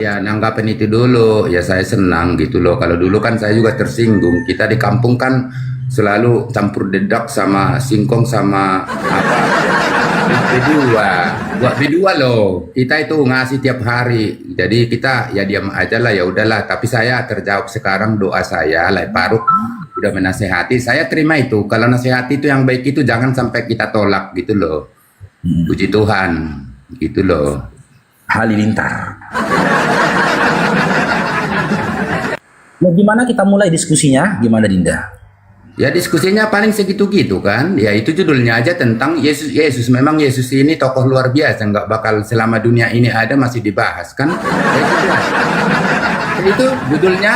Ya, nanggapin itu dulu. Ya, saya senang gitu loh. Kalau dulu kan saya juga tersinggung. Kita di kampung kan selalu campur dedak sama singkong sama apa? B2. Buat B2 loh. Kita itu ngasih tiap hari. Jadi kita ya diam aja lah, ya udahlah. Tapi saya terjawab sekarang doa saya. Lai Paruk udah menasehati. Saya terima itu. Kalau nasihati itu yang baik itu jangan sampai kita tolak gitu loh. Puji Tuhan. Gitu loh. Halilintar. Ya gimana kita mulai diskusinya? Gimana Dinda? Ya diskusinya paling segitu-gitu kan. Ya itu judulnya aja tentang Yesus. Yesus memang Yesus ini tokoh luar biasa. Nggak bakal selama dunia ini ada masih dibahas kan. Ya, itu judulnya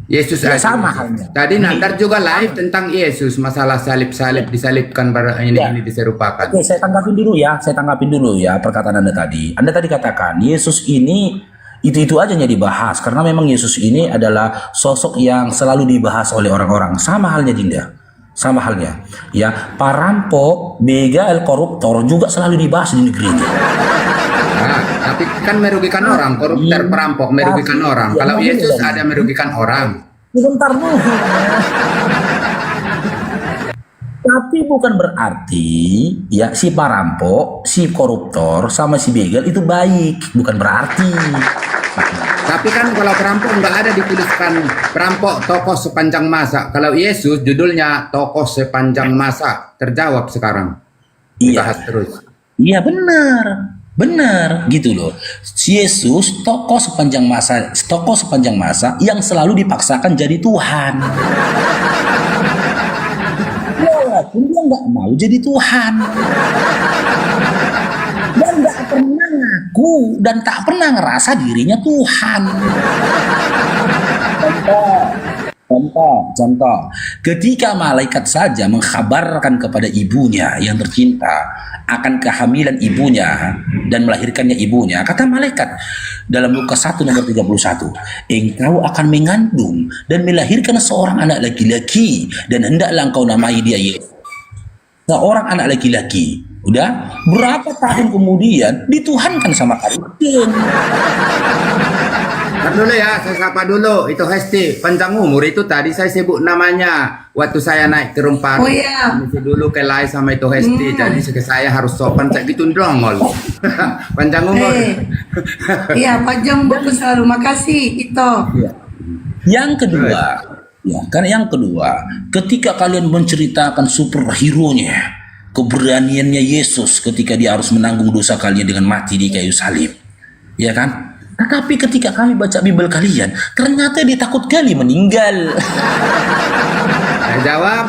Yesus Ya aja. sama halnya. Tadi Nandar juga live tentang Yesus. Masalah salib-salib disalibkan Ya. ini diserupakan. Oke, saya tanggapin dulu ya. Saya tanggapin dulu ya perkataan Anda tadi. Anda tadi katakan Yesus ini itu aja yang dibahas karena memang Yesus ini adalah sosok yang selalu dibahas oleh orang-orang. Sama halnya Dinda. Sama halnya. Ya, perampok, begal, koruptor juga selalu dibahas di negeri ini. Nah, tapi kan merugikan orang. Koruptor, perampok merugikan orang. Kalau Yesus ada merugikan orang. Sebentar dulu. Tapi bukan berarti ya si perampok, si koruptor, sama si begal itu baik. Bukan berarti. Tapi kan kalau perampok nggak ada dituliskan perampok tokoh sepanjang masa. Kalau Yesus judulnya tokoh sepanjang masa. Terjawab sekarang. Iya, Dibahas terus. iya benar. Benar gitu loh. Yesus tokoh sepanjang masa yang selalu dipaksakan jadi Tuhan. Walaupun dia nggak mau jadi Tuhan. Dan nggak pernah ngaku dan tak pernah ngerasa dirinya Tuhan. Contoh. Ketika malaikat saja mengkhabarkan kepada ibunya yang tercinta akan kehamilan ibunya dan melahirkannya ibunya, kata malaikat dalam Lukas 1 nomor 31, engkau akan mengandung dan melahirkan seorang anak laki-laki dan hendaklah engkau namai dia Yesus. Seorang anak laki-laki. Udah berapa tahun kemudian dituhankan sama Kariden. Ntar dulu ya, saya sapa dulu. Itu Hesti, panjang umur itu tadi saya sebut namanya. Waktu saya naik ke Rumpar. Oh iya. Mesti dulu ke Lai sama itu Hesti. Jadi saya harus sopan kayak gitu dongol. Panjang umur. Iya, panjang buku selalu. Makasih, itu. Yang kedua, ya, karena yang kedua, ketika kalian menceritakan superhero-nya, keberaniannya Yesus ketika dia harus menanggung dosa kalian dengan mati di kayu salib, ya kan? Tetapi ketika kami baca Bible kalian, ternyata dia takut kali meninggal. Saya jawab.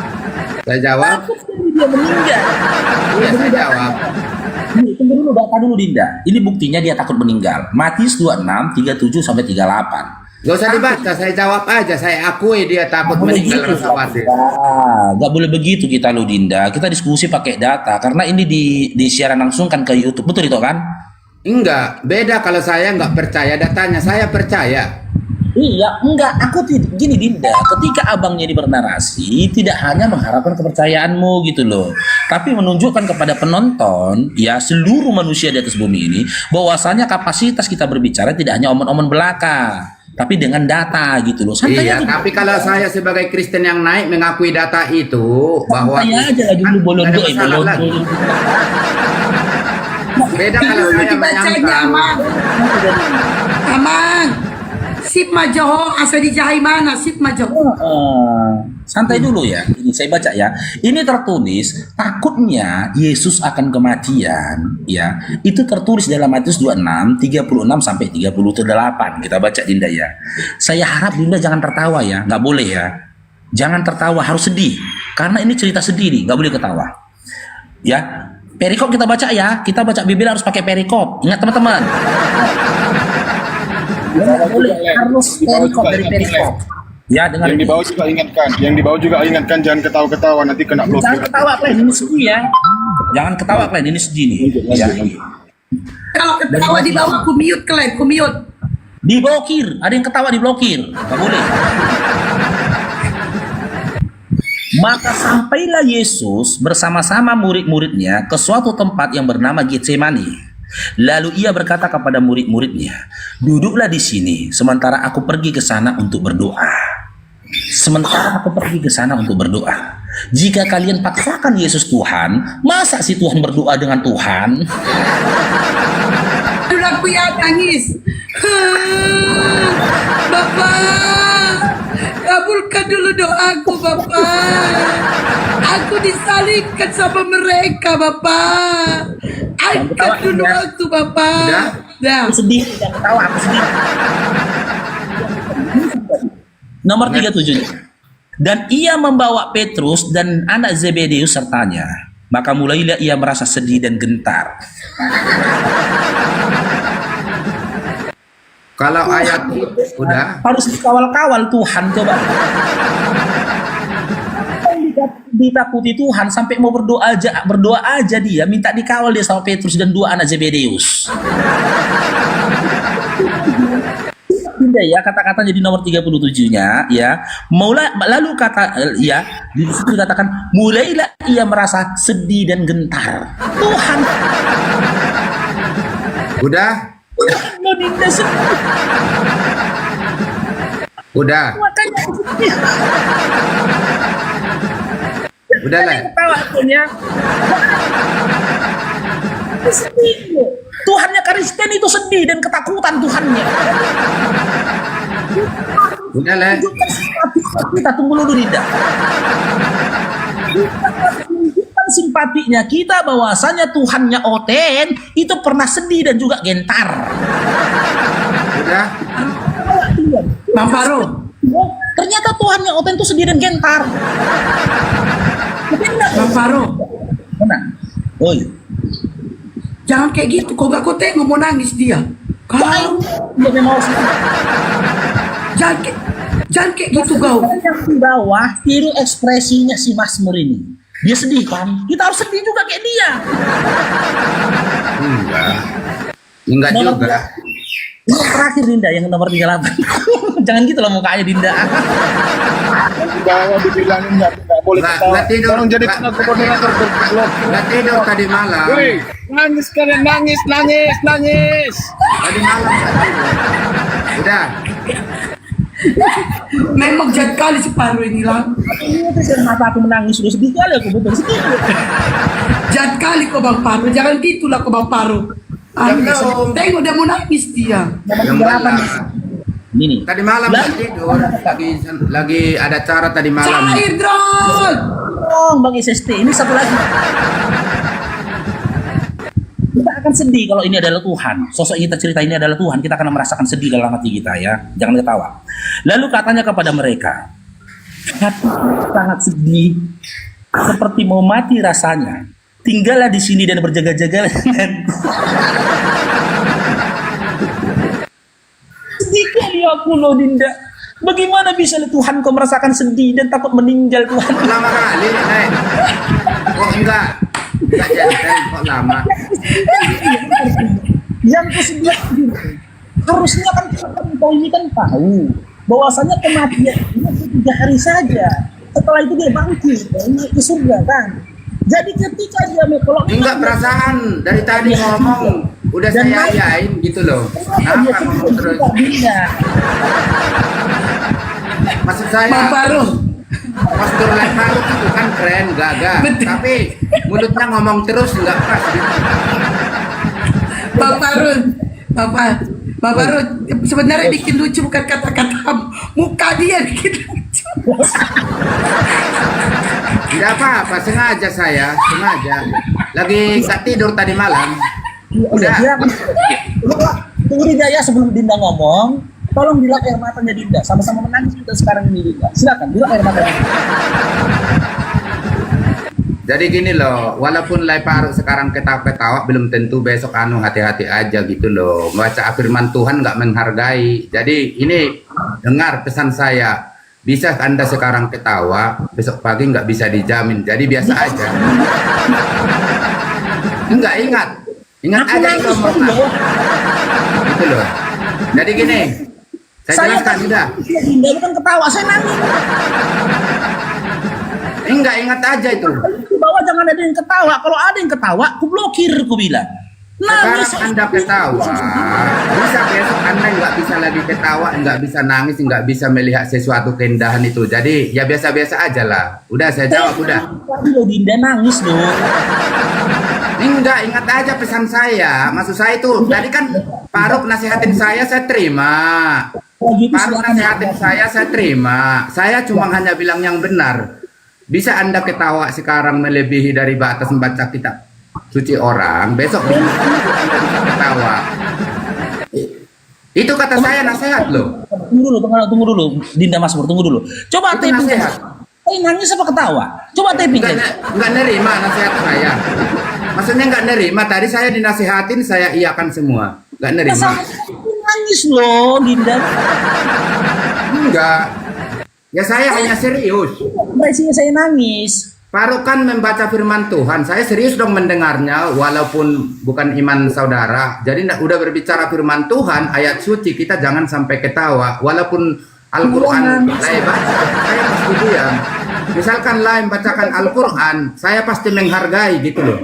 Takut kali dia meninggal. Iya, saya jawab. Tunggu dulu, data dulu Dinda. Ini buktinya dia takut meninggal. Matius 26, 37 sampai 38. Gak usah dibaca, saya jawab aja. Saya akui dia takut meninggal rasa khawatir. Gak boleh begitu kita loh Dinda. Kita diskusi pakai data karena ini di siaran langsung kan ke YouTube. Betul itu kan? Enggak, beda kalau saya nggak percaya datanya. Saya percaya. Iya, enggak. Aku gini Dinda. Ketika abangnya ini bernarasi, tidak hanya mengharapkan kepercayaanmu gitu loh, tapi menunjukkan kepada penonton, ya seluruh manusia di atas bumi ini, bahwasanya kapasitas kita berbicara tidak hanya omong-omong belaka, tapi dengan data gitu loh. Santai Iya, aja. tapi kalau saya sebagai Kristen yang naik mengakui data itu bahwa Santai aja dulu bolon ada masalah lagi. Beda kalau Dulu saya dibacanya, menyangkal. Amang. Sip majoho, asa dijahai mana? Sip majoho. Santai dulu ya. Ini saya baca ya. Ini tertulis takutnya Yesus akan kematian, ya. Itu tertulis dalam Matius 26, 36 sampai 38. Kita baca Dinda ya. Saya harap Dinda jangan tertawa ya. Nggak boleh ya. Jangan tertawa, harus sedih. Karena ini cerita sedih nih, nggak boleh ketawa. Ya. Perikop kita baca ya. Kita baca Bibel harus pakai perikop. Ingat teman-teman. Ya, boleh. Harus perikop dari perikop. Ya, dengar. Yang di bawah juga ingatkan, jangan ketawa-ketawa nanti kena blokir. Jangan ketawa Klen, ini sedih ya. Jangan ketawa Klen, ini sedih nih. Ya. Kalau ketawa di bawah, ku mute kalian, ku mute. Diblokir, ada yang ketawa diblokir. Gak boleh. Maka sampailah Yesus bersama-sama murid-muridnya ke suatu tempat yang bernama Getsemani. Lalu ia berkata kepada murid-muridnya, duduklah di sini sementara aku pergi ke sana untuk berdoa. Sementara aku pergi ke sana untuk berdoa. Jika kalian paksakan Yesus Tuhan, masa sih Tuhan berdoa dengan Tuhan? Aduh, aku ya nangis. Bapak, kabulkan dulu doaku, Bapak. Aku disalibkan sama mereka, Bapak. Angkat dulu aku, Bapak. Dah. Aku sedih, jangan ketawa, aku sedih. Nomor 37. Dan ia membawa Petrus dan anak Zebedeus sertanya. Maka mulailah ia merasa sedih dan gentar. Kalau ayat itu udah Harus dikawal-kawal Tuhan, coba. Ditakuti Tuhan sampai mau berdoa aja dia minta dikawal dia sama Petrus dan dua anak Zebedeus. Pindah ya kata-katanya di nomor 37-nya ya. Lalu kata ya di situ dikatakan mulailah ia merasa sedih dan gentar. Tuhan udah mau Dinda sedih. udah Makanya aku sedih. udah lah. Ketawa punya. Sedih. Tuhannya Kristen itu sedih dan ketakutan Tuhannya. Udah lah. Kita tunggu dulu Dinda. Tunjukkan simpatinya kita bahwasanya Tuhannya Oten itu pernah sedih dan juga gentar. Udah. Bang Faro, Ternyata Tuhannya Oten itu sedih dan gentar. Bang Faro, Mana? Oi. jangan kayak gitu. Kok gak kau tengok mau nangis dia? Kau Dia memang jangan kayak gitu kau. yang di bawah tiru ekspresinya si Mazmur ini. Dia sedih kan? Kita harus sedih juga kayak dia. Enggak Nomor juga. Ini yang terakhir Dinda yang nomor 38. Jangan gitu lah mukanya Dinda. Di bawah dibilangin nggak boleh ketawa. Nggak tidur. Sekarang jadi Nggak- koordinator berblok. Nggak tidur tadi malam. Woi, nangis kalian, nangis. Tadi malam nggak tidur. Udah. Memang jahat kali si Faro ini lah. Dan mata aku menangis sudah sedih kali aku betul sedih. Jahat kali kau Bang Faro. Jangan gitulah kau Bang Faro. Belum. Tengok dia mau nangis dia. Yang 38. benar. Ini nih. Tadi malam nggak tidur. Lagi ada acara tadi malam. Cair drone. Bang SST ini satu lagi. Kita akan sedih kalau ini adalah Tuhan. Sosok yang kita cerita ini adalah Tuhan. Kita akan merasakan sedih dalam hati kita ya. Jangan ketawa. Lalu katanya kepada mereka, hati sangat sedih, seperti mau mati rasanya. Tinggallah di sini dan berjaga-jaga denganku. Sedih kali aku loh Dinda. Bagaimana bisa Tuhan kau merasakan sedih dan takut meninggal Tuhan? Lama kali, Nek. Oh enggak. Enggak jadi kok lama. Yang kesedih harusnya kan kau ini kan tahu bahwasanya kematian ini 3 hari saja. Setelah itu dia bangkit, naik ke surga kan. Jadi ketika dia kalau Enggak perasaan dari tadi ngomong udah Dan saya naik. ayain gitu loh. Kenapa ngomong terus? Maksud Bang saya Faro. postur Leparu itu kan keren, gagah. Betul. Tapi mulutnya ngomong terus nggak pas gitu. Bang Faro. Bang Faro sebenarnya bikin lucu bukan kata-kata muka dia bikin lucu. Tidak apa-apa, sengaja saya, sengaja. Lagi nggak tidur tadi malam. Udah. Tunggu Dinda ya sebelum Dinda ngomong, tolong dilap air matanya Dinda. Sama-sama menangis kita sekarang ini Dinda. Silakan dilap air matanya. Jadi gini loh, walaupun Leparu sekarang ketawa-ketawa, belum tentu besok hati-hati aja gitu loh. Baca firman Tuhan nggak menghargai. Jadi ini dengar pesan saya. Bisa Anda sekarang ketawa, besok pagi nggak bisa dijamin. Jadi biasa aja. Enggak ingat Aku aja itu nangis omongan. loh. Gitu loh. Jadi gini, saya jelaskan sudah. Dinda bukan ketawa, saya nangis. Enggak ingat aja itu. Di bawah jangan ada yang ketawa. Kalau ada yang ketawa, aku blokir, aku bilang. Nangis. Sekarang Anda ketawa, bisa besok Anda nggak bisa lagi ketawa, nggak bisa nangis, nggak bisa melihat sesuatu keindahan itu. Jadi ya biasa-biasa aja lah. Udah saya jawab udah. Lo Dinda nangis loh. Enggak, ingat aja pesan saya. Maksud saya itu tadi kan Faruk nasihatin saya terima. Oh gitu, Faruk silakan. nasihatin saya terima. Saya cuma hanya bilang yang benar. Bisa Anda ketawa sekarang melebihi dari batas membaca kitab suci orang, besok bisa Anda ketawa. Itu kata saya nasihat loh. Tunggu dulu, Dinda Mas Pur, tunggu dulu. Coba Itu taping. nasihat. Nangis apa ketawa? Coba taping. Nggak nerima nasihat saya. Maksudnya nggak nerima. Tadi saya dinasihatin, saya iyakan semua. Nggak nerima. Nangis loh, Dinda. Enggak. Ya saya hanya serius. Sih saya nangis. Faruk kan membaca firman Tuhan. Saya serius dong mendengarnya, walaupun bukan iman saudara. Jadi udah berbicara firman Tuhan, ayat suci, kita jangan sampai ketawa. Walaupun Al-Quran saya baca, saya pasti diam. Misalkan lain bacakan Al-Quran, saya pasti menghargai gitu loh.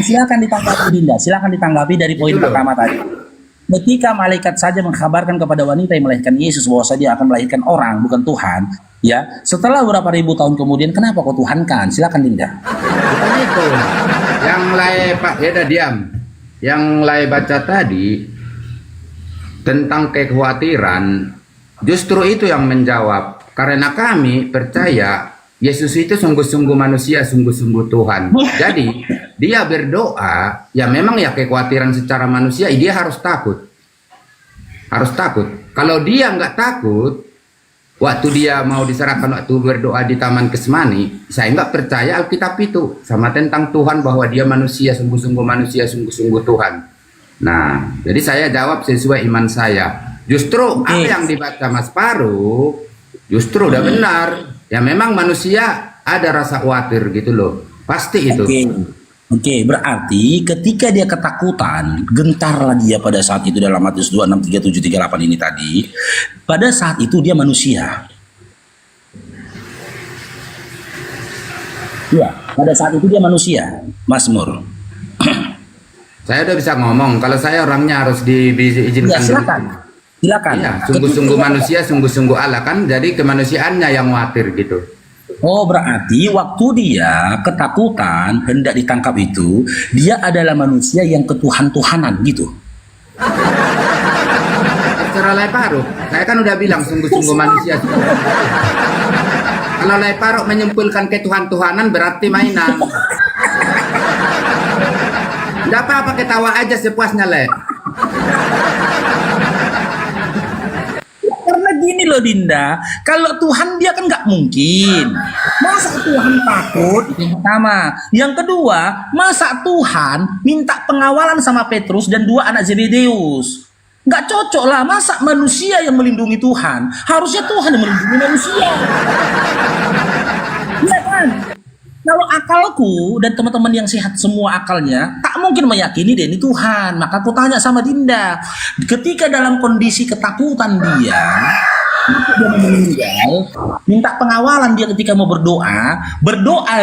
Silakan ditanggapi Dinda. Silakan ditanggapi dari poin Itu loh. pertama tadi. Ketika malaikat saja mengkabarkan kepada wanita yang melahirkan Yesus bahwa dia akan melahirkan orang bukan Tuhan, ya. Setelah beberapa ribu tahun kemudian, kenapa kau Tuhankan? Silakan Dinda. Bukan itu. Yang lain Pak, ya udah diam. Yang lain baca tadi tentang kekhawatiran, justru itu yang menjawab. Karena kami percaya Yesus itu sungguh-sungguh manusia, sungguh-sungguh Tuhan. Jadi dia berdoa, ya memang ya kekhawatiran secara manusia, dia harus takut. Harus takut. Kalau dia nggak takut, waktu dia mau diserahkan waktu berdoa di Taman Kesmani, saya nggak percaya Alkitab itu sama tentang Tuhan bahwa dia manusia, sungguh-sungguh manusia, sungguh-sungguh Tuhan. Nah, jadi saya jawab sesuai iman saya. Justru apa yang dibaca Mas Faruk, justru udah benar. Ya memang manusia ada rasa khawatir gitu loh. Pasti itu. Oke, berarti ketika dia ketakutan, gentarlah dia pada saat itu dalam Matius 26, 37, 38 ini tadi. Pada saat itu dia manusia. Ya, pada saat itu dia manusia, Mas Mur. Saya udah bisa ngomong. Kalau saya orangnya harus diizinkan. Ya, silakan. Silakan. Iya, sungguh-sungguh manusia, sungguh-sungguh Allah kan. Jadi kemanusiaannya yang khawatir gitu. Oh, berarti waktu dia ketakutan hendak ditangkap itu, dia adalah manusia yang ketuhan-tuhanan gitu. Terserah Lai Faruk. Saya kan udah bilang sungguh-sungguh manusia. Kalau Lai Faruk menyimpulkan ketuhan-tuhanan berarti mainan. Nggak apa-apa, ketawa aja sepuasnya, Le. Karena gini loh Dinda, kalau Tuhan dia kan nggak mungkin. Masa Tuhan takut? Itu yang pertama. Yang kedua, masa Tuhan minta pengawalan sama Petrus dan dua anak Zebedeus? Nggak cocok lah, masa manusia yang melindungi Tuhan? Harusnya Tuhan yang melindungi manusia. Iya kan? Kalau akalku dan teman-teman yang sehat semua akalnya tak mungkin meyakini dia ini Tuhan. Maka aku tanya sama Dinda, ketika dalam kondisi ketakutan dia meninggal, minta pengawalan dia ketika mau berdoa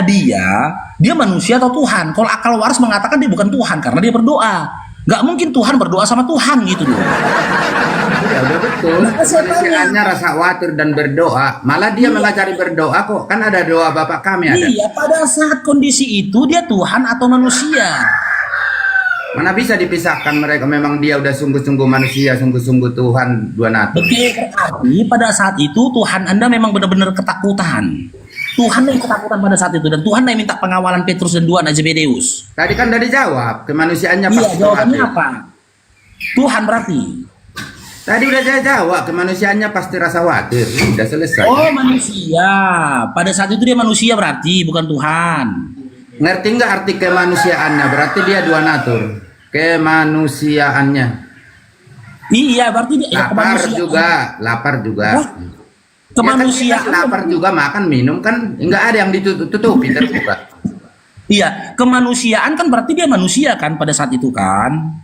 dia manusia atau Tuhan? Kalau akal waras mengatakan dia bukan Tuhan karena dia berdoa. Gak mungkin Tuhan berdoa sama Tuhan gitu loh. Ya udah betul. Manusiaannya rasa khawatir dan berdoa. Malah dia mengajari berdoa kok. Kan ada doa Bapak kami ada. Iya, pada saat kondisi itu dia Tuhan atau manusia? Mana bisa dipisahkan mereka, memang dia udah sungguh-sungguh manusia, sungguh-sungguh Tuhan, dua natur. Oke, berarti pada saat itu Tuhan Anda memang benar-benar ketakutan. Tuhan yang ketakutan pada saat itu dan Tuhan yang minta pengawalan Petrus dan dua anak Zebedeus. Tadi kan udah dijawab, kemanusiaannya Iya, pasti jawabannya khawatir. apa? Tuhan berarti. Tadi udah saya jawab, kemanusiaannya pasti rasa khawatir. Udah selesai. Oh, manusia. Pada saat itu dia manusia berarti bukan Tuhan. Ngerti nggak arti kemanusiaannya? Berarti dia dua natur. Kemanusiaannya. Iya, berarti dia Lapar juga. Hah? Kemanusiaan. Ya, kan lapar juga, makan minum kan nggak ada yang ditutupi terbuka. Iya, kemanusiaan kan berarti dia manusia kan pada saat itu kan.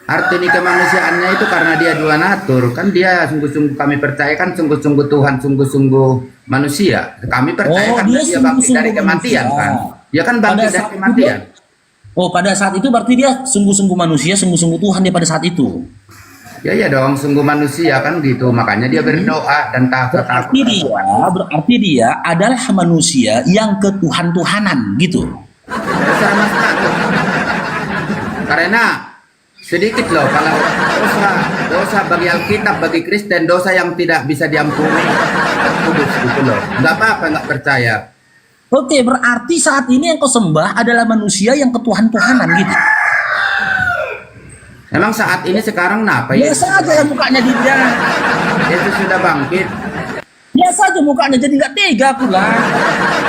Arti di kemanusiaannya itu karena dia dua natur. Kan dia sungguh-sungguh kami percaya kan sungguh-sungguh Tuhan, sungguh-sungguh manusia. Kami percaya Oh, kan dia dia bangkit dari sungguh-sungguh kematian manusia. kan. Dia kan bangkit Pada dari saat kematian. Oh, pada saat itu berarti dia sungguh-sungguh manusia, sungguh-sungguh Tuhan dia pada saat itu. Ya dong, sungguh manusia kan gitu. Makanya dia berdoa dan takut. Berarti dia adalah manusia yang ketuhan-tuhanan gitu. Dasar Mas takut. Karena sedikit loh kalau dosa bagi Alkitab, bagi Kristen, dosa yang tidak bisa diampuni. Kudus gitu loh. Nggak apa-apa, nggak percaya. Oke, berarti saat ini yang kau sembah adalah manusia yang ketuhan-tuhanan gitu. Emang saat ini sekarang kenapa ya? Biasa aja mukanya dia. Yesus sudah bangkit. Biasa aja mukanya, jadi nggak tega pula.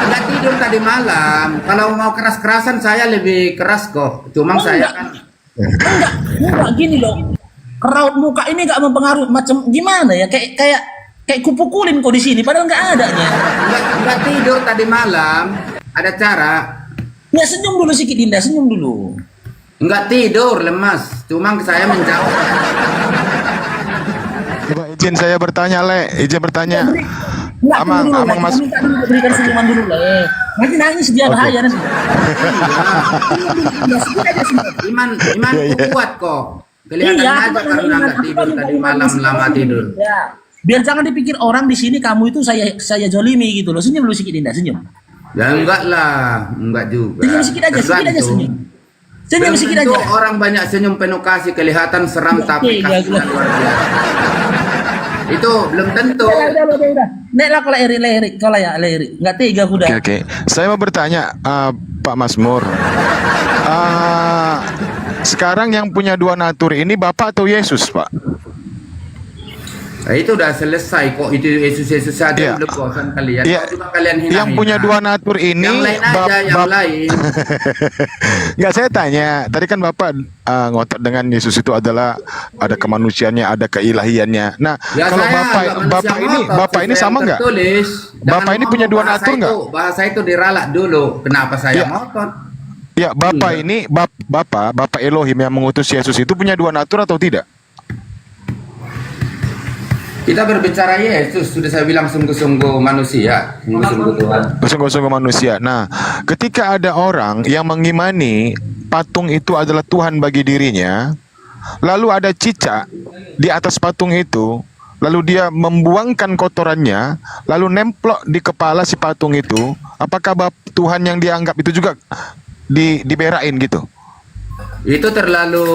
Nggak tidur tadi malam. Kalau mau keras-kerasan saya lebih keras kok. Cuma saya kan Enggak gini loh. Raut muka ini nggak mempengaruhi macam gimana ya? Kayak kupukulin kok di sini padahal nggak adanya. nggak tidur tadi malam. Ada cara. Ya senyum dulu sedikit Dinda, senyum dulu. Nggak tidur, lemas. Cuma saya menjauh. Coba izin saya bertanya, Le. Izin bertanya. Enggak, Amang, dulu, Amang Mas. minta dulu berikan senyuman dulu lah. Nanti nangis dia bahaya nanti. Iman Iya. kuat kok. Kelihatannya Iya, aja karena nggak tidur tadi malam lama tidur. Ya. Biar jangan dipikir orang di sini kamu itu saya jolimi gitu loh. Senyum dulu sedikit Dinda, senyum. Ya enggak lah, enggak juga. Senyum sedikit aja Tergantung. senyum. Senyum Belum sedikit tentu aja. orang banyak senyum penuh kasih kelihatan seram Oke, tapi ya, kasihnya ya. luar biasa. Itu belum tentu. Udah. Nek lah kalau Eri, kalau ya Eri. Enggak tega udah. Oke. Saya mau bertanya, Pak Mazmur. Sekarang yang punya dua natur ini Bapak atau Yesus, Pak? Nah, itu udah selesai kok. Itu Yesus saja Iya. belum bosan kalian. Iya. Kok juga kalian hina-hina. Yang punya dua natur ini Yang lain aja, yang lain. Nggak, saya tanya. Tadi kan Bapak ngotot dengan Yesus itu adalah ada kemanusiaannya, ada keilahiannya. Nah, Ya, kalau saya Bapak nggak manusia ngotot, Bapak ini sesuai sama yang nggak? tertulis. Bapak Jangan ini punya dua ngomong natur nggak? Bahasa itu diralat dulu. Kenapa saya Ya. ngotot? Ya, Bapak Iya. ini Bapak Elohim yang mengutus Yesus itu punya dua natur atau tidak? Kita berbicara Yesus, sudah saya bilang sungguh-sungguh manusia, sungguh-sungguh Tuhan. Sungguh-sungguh manusia. Nah, ketika ada orang yang mengimani patung itu adalah Tuhan bagi dirinya, lalu ada cicak di atas patung itu, lalu dia membuangkan kotorannya, lalu nemplok di kepala si patung itu, apakah Tuhan yang dianggap itu juga diberain gitu? Itu terlalu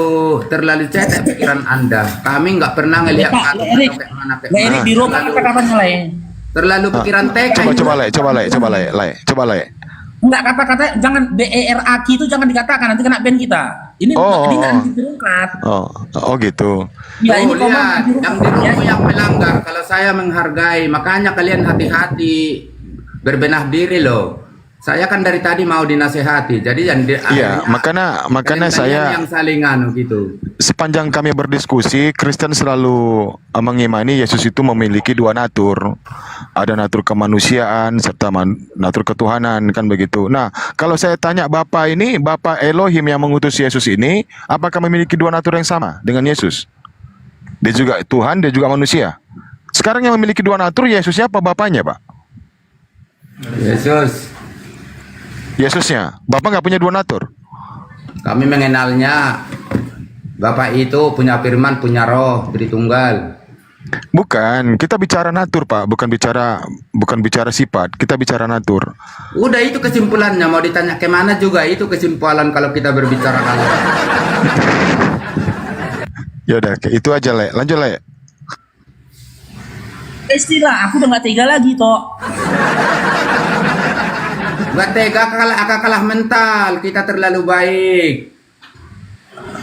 cetek pikiran Anda. Kami nggak pernah ngelihat Pak, patung Erik. atau kayak mana kayak Nah, Eri mana. di rumah kata-katanya lah ya. Terlalu pikiran TK. Coba le. Enggak kata-kata jangan BERAK itu jangan dikatakan nanti kena ban kita. Ini ini nanti terungkap. Oh gitu. Ya ini Tuh, lihat, yang di ya. rumah yang melanggar. Kalau saya menghargai, makanya kalian hati-hati, berbenah diri loh. Saya kan dari tadi mau dinasehati, jadi yang Iya, makanya kalian saya yang saling anu gitu. sepanjang kami berdiskusi, Kristen selalu mengimani Yesus itu memiliki dua natur. Ada natur kemanusiaan serta natur ketuhanan, kan begitu. Nah, kalau saya tanya Bapak ini, Bapak Elohim yang mengutus Yesus ini, apakah memiliki dua natur yang sama dengan Yesus? Dia juga Tuhan, dia juga manusia. Sekarang yang memiliki dua natur, Yesusnya apa Bapaknya, Pak? Yesusnya. Bapak nggak punya dua natur? Kami mengenalnya Bapak itu punya firman, punya roh, Tritunggal. Bukan, kita bicara natur, Pak. Bukan bicara sifat. Kita bicara natur. Udah itu kesimpulannya, mau ditanya kemana juga itu kesimpulan kalau kita berbicara Allah. Ya udah, itu aja, Le. Lanjut, Le. Istilah aku udah nggak tega lagi toh. Gak tega kalah mental, kita terlalu baik.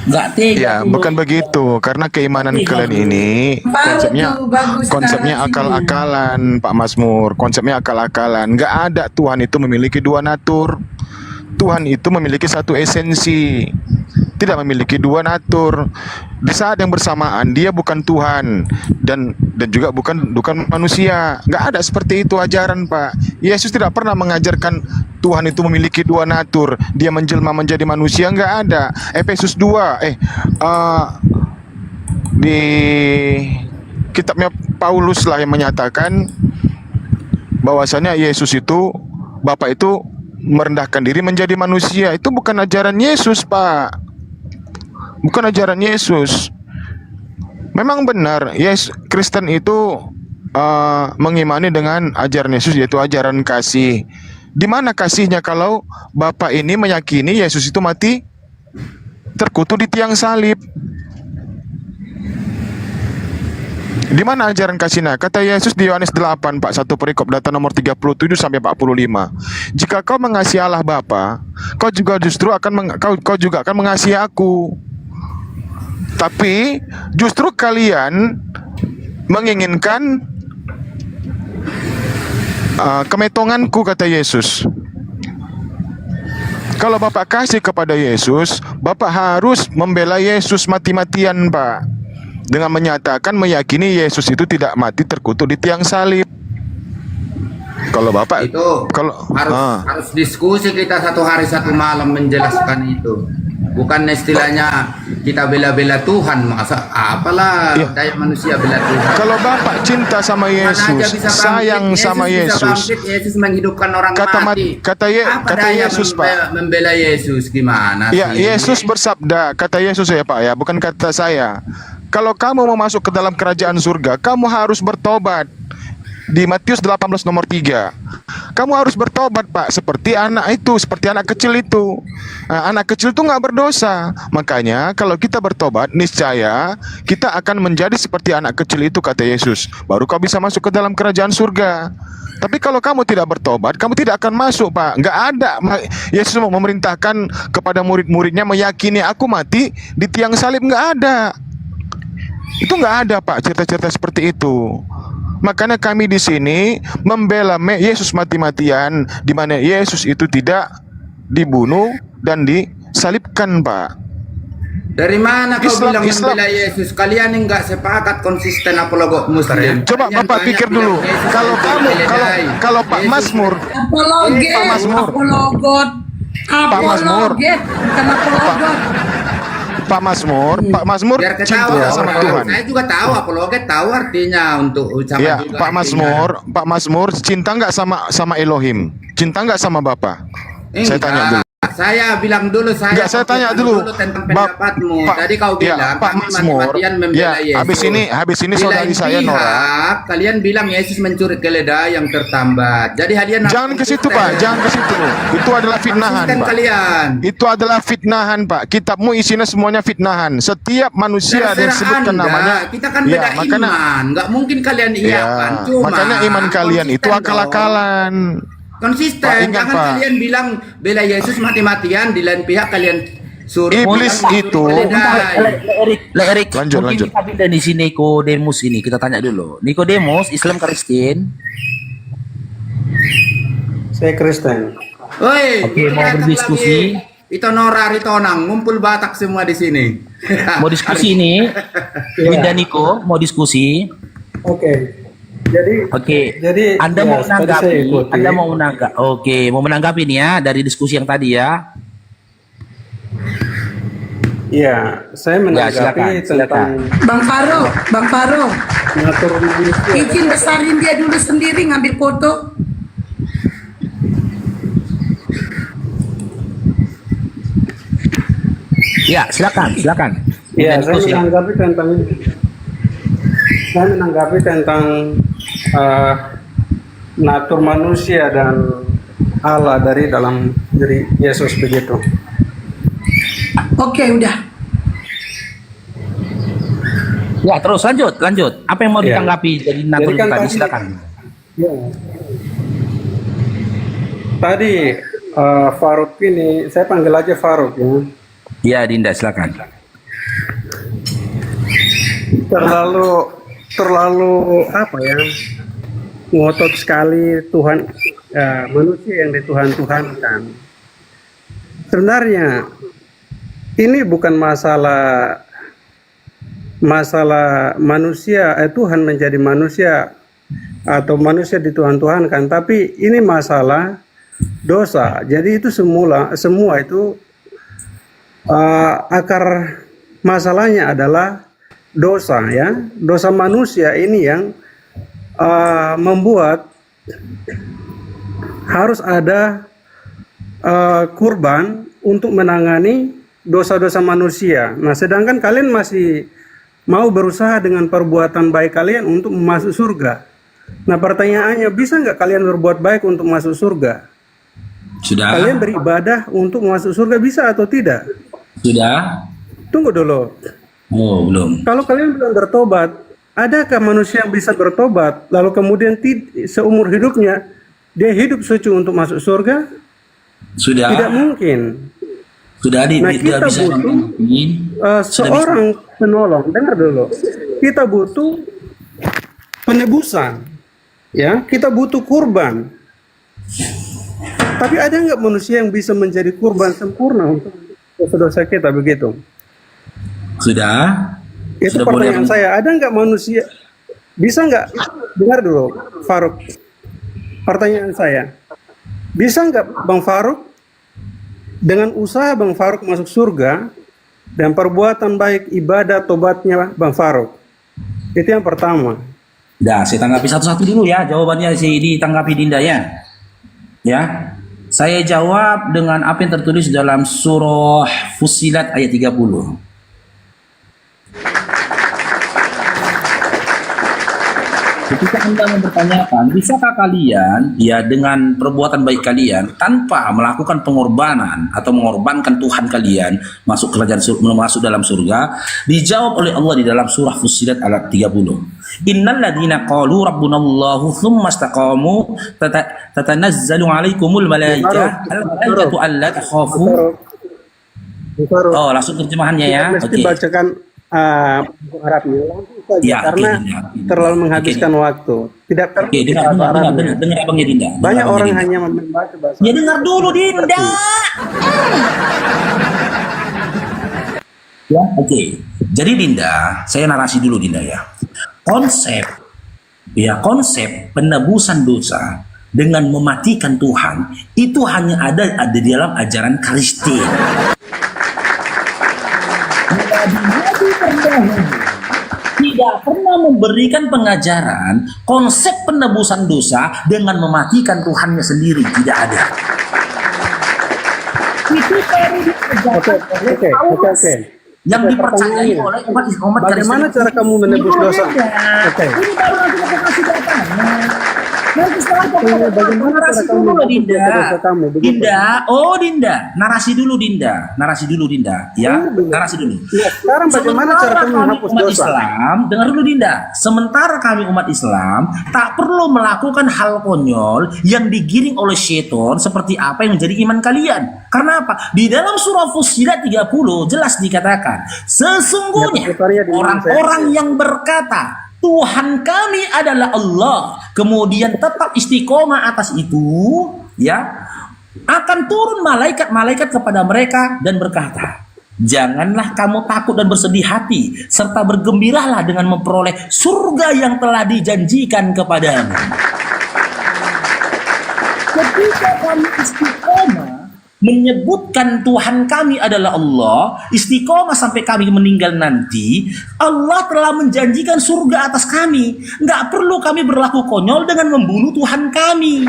Nggak tega. Ya, bukan begitu. Karena keimanan kalian ini Bagus, konsepnya narasi. akal-akalan, Pak Mazmur. Konsepnya akal-akalan. Nggak ada Tuhan itu memiliki dua natur. Tuhan itu memiliki satu esensi, tidak memiliki dua natur. Di saat yang bersamaan dia bukan Tuhan dan juga bukan manusia. Nggak ada seperti itu ajaran, Pak. Yesus tidak pernah mengajarkan Tuhan itu memiliki dua natur. Dia menjelma menjadi manusia, nggak ada. Efesus 2 di kitabnya Paulus lah yang menyatakan bahwasanya Yesus itu Bapak itu merendahkan diri menjadi manusia. Itu bukan ajaran Yesus, Pak. Bukan ajaran Yesus. Memang benar, Kristen itu mengimani dengan ajaran Yesus, yaitu ajaran kasih. Di mana kasihnya kalau Bapak ini meyakini Yesus itu mati terkutuk di tiang salib? Di mana ajaran kasihnya? Kata Yesus di Yohanes 8, Pak, 1 perikop data nomor 37 sampai 45. Jika kau mengasihi Allah Bapa, kau juga akan mengasihi aku. Tapi justru kalian menginginkan kemetonganku, kata Yesus. Kalau Bapak kasih kepada Yesus, Bapak harus membela Yesus mati-matian, Pak, dengan menyatakan meyakini Yesus itu tidak mati terkutuk di tiang salib. Kalau Bapak Itu harus diskusi kita 1 hari 1 malam menjelaskan itu. Bukan istilahnya kita bela-bela Tuhan, masa apalah daya manusia bela Tuhan. Kalau Bapak cinta sama Yesus, sayang sama Yesus, Yesus menghidupkan orang mati. Kata Yesus, Pak. Membela Yesus gimana Ya, sih? Yesus bersabda, kata Yesus ya, Pak, ya, bukan kata saya. Kalau kamu mau masuk ke dalam kerajaan surga, kamu harus bertobat. Di Matius 18 nomor 3. Kamu harus bertobat, Pak, seperti anak kecil itu. Anak kecil itu nggak berdosa. Makanya kalau kita bertobat, niscaya kita akan menjadi seperti anak kecil itu, kata Yesus. Baru kau bisa masuk ke dalam kerajaan surga. Tapi kalau kamu tidak bertobat, kamu tidak akan masuk, Pak. Nggak ada. Yesus mau memerintahkan kepada murid-muridnya meyakini aku mati di tiang salib. Nggak ada. Itu nggak ada, Pak, cerita-cerita seperti itu. Makanya kami di sini membela Yesus mati-matian, di mana Yesus itu tidak dibunuh dan disalibkan, Pak. Dari mana kau bilang Islam. membela Yesus? Kalian enggak sepakat konsisten apologot Muslim. Coba Kalian Bapak banyak pikir bilang dulu. Yesus Kalau itu kamu, beledai. kalau Pak Yesus- Mazmur, Apologet, Pak Mazmur. apologot, Mazmur. apologet, bukan apologot. Pak Mazmur Biar cinta ketawa sama orang. Tuhan. Saya juga tahu apologet, tahu artinya untuk sama Ya, juga Pak artinya. Mazmur cinta nggak sama Elohim? Cinta nggak sama Bapa? Saya tanya dulu. Saya bilang dulu, Enggak, saya tanya dulu. tentang pendapatmu. Tadi kau bilang Pak kami Mazmur. mati-matian membela Ya, Yesus. habis ini Di saudari lain saya Nora. pihak, kalian bilang Yesus mencuri keledai yang tertambat. Jadi kalian Jangan ke situ, Pak. Jangan ke situ. Itu adalah fitnahan, Konsisten Pak. kalian. Itu adalah fitnahan, Pak. Kitabmu isinya semuanya fitnahan. Setiap manusia ada yang Terserah disebutkan Anda. namanya. Kita kan Ya, beda makanya- iman. Nggak mungkin kalian Ya, iakan. Cuma makanya iman kalian itu konsisten akal-akalan. dong. Konsisten. Pak, ingat, Jangan Pak. kalian bilang bela Yesus mati-matian, di lain pihak kalian suruh Iblis orang itu- keledai. Erik, Lanjut, mungkin lanjut. kita pindah di sini Nikodemus ini, kita tanya dulu. Nikodemus, Islam Kristen. Saya Kristen. Woi, Oke, ini mau datang berdiskusi. lagi. Itu Nora Ritonang, ngumpul Batak semua di sini. Mau diskusi ini, Linda Niko mau diskusi. Oke. Jadi Oke. Jadi, Anda ya, mau tadi saya menanggapi? ikuti. Anda mau menanggapi? Oke, mau menanggapi nih ya dari diskusi yang tadi ya. Iya, saya menanggapi silakan. tentang Bang Faro, mengatur manusia. izin besarin dia dulu sendiri ngambil foto. Ya, silakan. Iya, Linda saya Niko, silakan. menanggapi tentang ini. Saya menanggapi tentang natur manusia dan Allah dari dalam diri Yesus begitu. Oke, udah. Ya, terus lanjut. Apa yang mau Ya. ditanggapi dari natur Jadi kan tadi? tadi- Silakan. Ya. Tadi Faruk ini, saya panggil aja Faruk ya. Ya, Dinda, silakan. Terlalu apa ya, ngotot sekali Tuhan, manusia yang dituhan-tuhankan. Sebenarnya ini bukan masalah manusia, Tuhan menjadi manusia atau manusia dituhan-tuhankan, tapi ini masalah dosa. Jadi itu semua itu akar masalahnya adalah dosa ya. Dosa manusia ini yang membuat harus ada kurban untuk menangani dosa-dosa manusia. Nah, sedangkan kalian masih mau berusaha dengan perbuatan baik kalian untuk masuk surga. Nah, pertanyaannya, bisa nggak kalian berbuat baik untuk masuk surga? Sudah? Kalian beribadah untuk masuk surga, bisa atau tidak? Sudah? Tunggu dulu. Oh, belum. Kalau kalian belum bertobat, adakah manusia yang bisa bertobat lalu kemudian seumur hidupnya dia hidup suci untuk masuk surga? Sudah? Tidak mungkin. Sudah Nah, tidak kita bisa butuh ngomongin. seorang penolong. Dengar dulu. Kita butuh penebusan. Ya, kita butuh kurban. Tapi ada nggak manusia yang bisa menjadi kurban sempurna untuk dosa-dosa kita begitu? Sudah? Itu Sudah pertanyaan boleh. saya. Ada nggak manusia bisa nggak? Dengar dulu, Faruk. Pertanyaan saya, bisa nggak Bang Faruk dengan usaha Bang Faruk masuk surga dan perbuatan baik ibadah tobatnya Bang Faruk? Itu yang pertama. Dah, saya tanggapi satu-satu dulu ya. Jawabannya sih ditanggapi Dinda ya. Ya. Saya jawab dengan apa yang tertulis dalam surah Fussilat ayat 30. Ketika Anda mempertanyakan, bisakah kalian ya dengan perbuatan baik kalian tanpa melakukan pengorbanan atau mengorbankan Tuhan kalian masuk kerajaan masuk dalam surga? Dijawab oleh Allah di dalam surah Fussilat ayat 30. Innal ladzina qalu rabbunallahu tsumma istaqamu tatanazzalu 'alaikumul malaikatu alla takhafu. Faruk, Oh, langsung terjemahannya ya. mesti Oke. bacakan Arabnya langsung saja Ya, karena oke, ya. terlalu menghabiskan waktu. Tidak perlu Oke, dengar abangnya Dinda. Dengar Banyak abangnya orang Dinda. hanya membaca bahasa. Ya dengar dulu Dinda. Ya, oke. Jadi Dinda, saya narasi dulu Dinda ya. Konsep penebusan dosa dengan mematikan Tuhan itu hanya ada di dalam ajaran Kristen. Nabi-nabi terdahulu tidak pernah memberikan pengajaran konsep penebusan dosa dengan mematikan Tuhannya sendiri, tidak ada. Itu baru diajarkan oleh Oke. Paulus yang Oke, dipercayai pertanyaannya, oleh umat bagaimana Kristen. cara kamu menebus dosa? Oke. Ini baru nanti kita kasih datanya. Nanti setelah Bagaimana narasi cara kamu dulu menghapus Dinda. dosa-dosa kamu, begitu? Dinda, narasi dulu Dinda, ya, narasi dulu. Nah, sekarang bagaimana cara kamu kami menghapus umat dosa? Islam, dengar dulu Dinda. Sementara kami umat Islam tak perlu melakukan hal konyol yang digiring oleh syaitan seperti apa yang menjadi iman kalian. Karena apa? Di dalam surah Fussilat 30 jelas dikatakan, sesungguhnya Ya, putarnya di mana orang-orang yang berkata Tuhan kami adalah Allah, kemudian tetap istiqomah atas itu, ya, akan turun malaikat-malaikat kepada mereka dan berkata, janganlah kamu takut dan bersedih hati, serta bergembiralah dengan memperoleh surga yang telah dijanjikan kepadamu. Ketika kami istiqomah menyebutkan Tuhan kami adalah Allah, istiqomah sampai kami meninggal nanti, Allah telah menjanjikan surga atas kami. Nggak perlu kami berlaku konyol dengan membunuh Tuhan kami.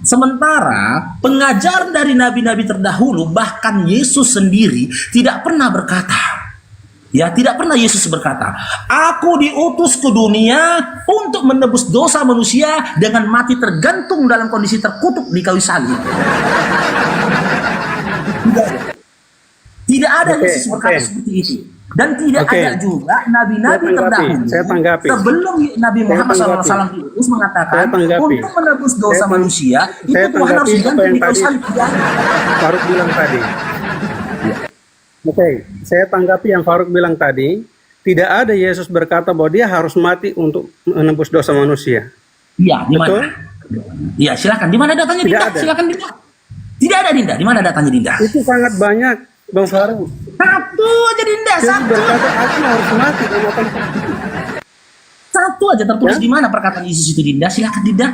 Sementara pengajaran dari nabi-nabi terdahulu, bahkan Yesus sendiri tidak pernah berkata, ya, tidak pernah Yesus berkata, aku diutus ke dunia untuk menebus dosa manusia dengan mati tergantung dalam kondisi terkutuk di kayu salib. Tidak ada Oke, Yesus berkata oke. seperti itu. Dan tidak Oke. ada juga nabi-nabi terdahulu Saya tanggapi. sebelum Nabi Muhammad tanggapi. SAW diutus mengatakan Saya tanggapi. untuk menebus dosa Saya manusia itu saya Tuhan harus tanggapi apa digantung yang di kayu tadi salib. Tidak ada. Faruk bilang tadi. Oke, saya tanggapi yang Faruk bilang tadi. Tidak ada Yesus berkata bahwa dia harus mati untuk menebus dosa manusia. Iya, di Betul? mana? Iya, silakan. Di mana datanya Tidak Dinda? ada. Silakan Dinda. Tidak ada Dinda. Di mana datanya Dinda? Itu sangat banyak, Bang Faruk. Satu aja Dinda, Yesus satu. berkata, aku harus mati dan akan Satu aja tertulis Ya? di mana perkataan Yesus itu Dinda? Silakan Dinda.